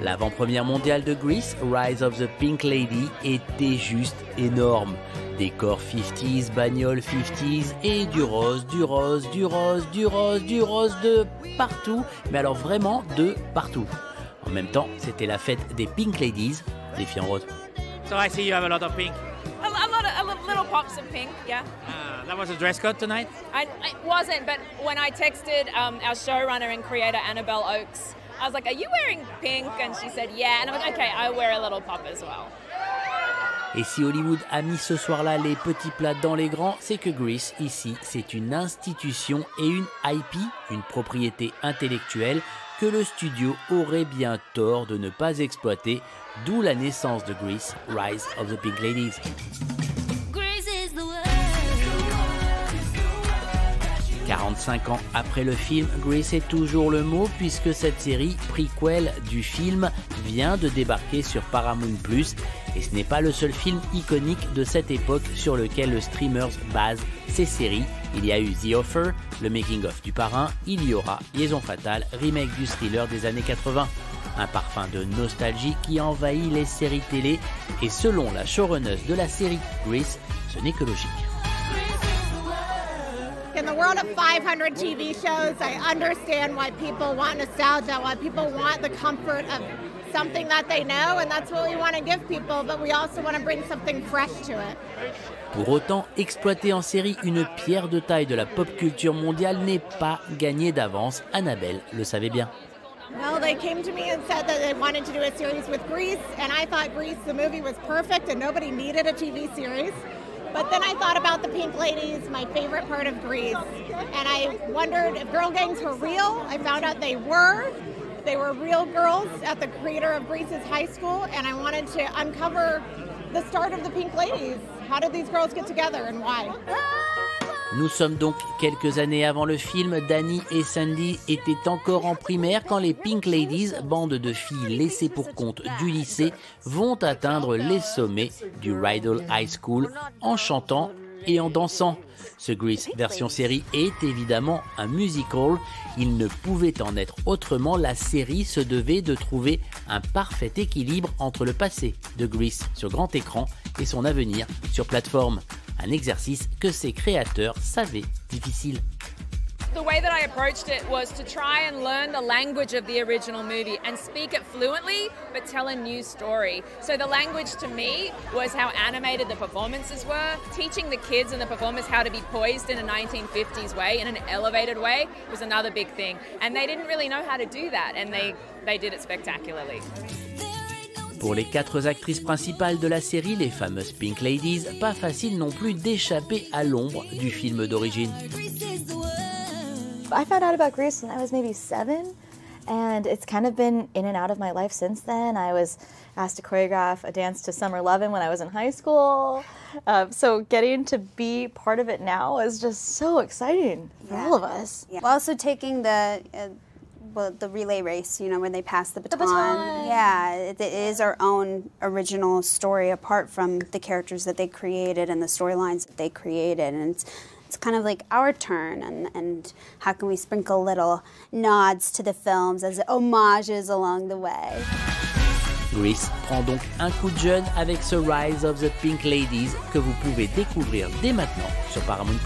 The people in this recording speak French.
L'avant-première mondiale de Grease, Rise of the Pink Lady, était juste énorme. Décor 50s, bagnoles 50s et du rose, du rose, du rose, du rose, du rose de partout, mais alors vraiment de partout. En même temps, c'était la fête des Pink Ladies, les filles en rose. So I see you have a lot of pink. A little pops of pink, yeah. That was a dress code tonight? It wasn't, but when I texted our showrunner and creator, Annabelle Oakes, I was like, are you wearing pink? And she said, yeah. And I'm like, okay, I wear a little pop as well. Et si Hollywood a mis ce soir-là les petits plats dans les grands, c'est que Grease, ici, c'est une institution et une IP, une propriété intellectuelle, que le studio aurait bien tort de ne pas exploiter, d'où la naissance de Grease, Rise of the Pink Ladies. 45 ans après le film, Grease est toujours le mot puisque cette série, prequel du film, vient de débarquer sur Paramount+. Et ce n'est pas le seul film iconique de cette époque sur lequel le streamer base ses séries. Il y a eu The Offer, le making-of du Parrain, il y aura Liaison Fatale, remake du thriller des années 80. Un parfum de nostalgie qui envahit les séries télé et selon la showrunneuse de la série Grease, ce n'est que logique. In the world of 500 TV shows, I understand why people want nostalgia, why people want the comfort of something that they know, and that's what we want to give people, but we also want to bring something fresh to it. Pour autant, exploiter en série une pierre de taille de la pop culture mondiale n'est pas gagné d'avance. Annabelle le savait bien. Well, they came to me and said that they wanted to do a series with Grease, and I thought Grease, the movie, was perfect and nobody needed a TV series. But then I thought about the Pink Ladies, my favorite part of Grease, and I wondered if girl gangs were real. I found out they were. They were real girls at the creator of Grease's high school, and I wanted to uncover the start of the Pink Ladies. How did these girls get together and why? Nous sommes donc quelques années avant le film. Danny et Sandy étaient encore en primaire quand les Pink Ladies, bande de filles laissées pour compte du lycée, vont atteindre les sommets du Rydell High School en chantant et en dansant. Ce Grease version série est évidemment un musical. Il ne pouvait en être autrement. La série se devait de trouver un parfait équilibre entre le passé de Grease sur grand écran et son avenir sur plateforme. Un exercice que ses créateurs savaient difficile. The way that I approached it was to try and learn the language of the original movie and speak it fluently, but tell a new story. So the language to me was how animated the performances were. Teaching the kids and the performers how to be poised in a 1950s way, in an elevated way, was another big thing. And they didn't really know how to do that, and they did it spectacularly. Pour les 4 actrices principales de la série, les fameuses Pink Ladies, pas facile non plus d'échapper à l'ombre du film d'origine. I found out about Grease when I was maybe 7, and it's kind of been in and out of my life since then. I was asked to choreograph a dance to Summer Lovin' when I was in high school. So getting to be part of it now is just so exciting for all of us. Yeah. Well, also taking the relay race, you know, when they pass the baton. Yeah, it is our own original story apart from the characters that they created and the storylines that they created. And it's kind of like our turn, and how can we sprinkle little nods to the films as homages along the way. Grease prend donc un coup de jeune avec ce Rise of the Pink Ladies que vous pouvez découvrir dès maintenant sur Paramount+.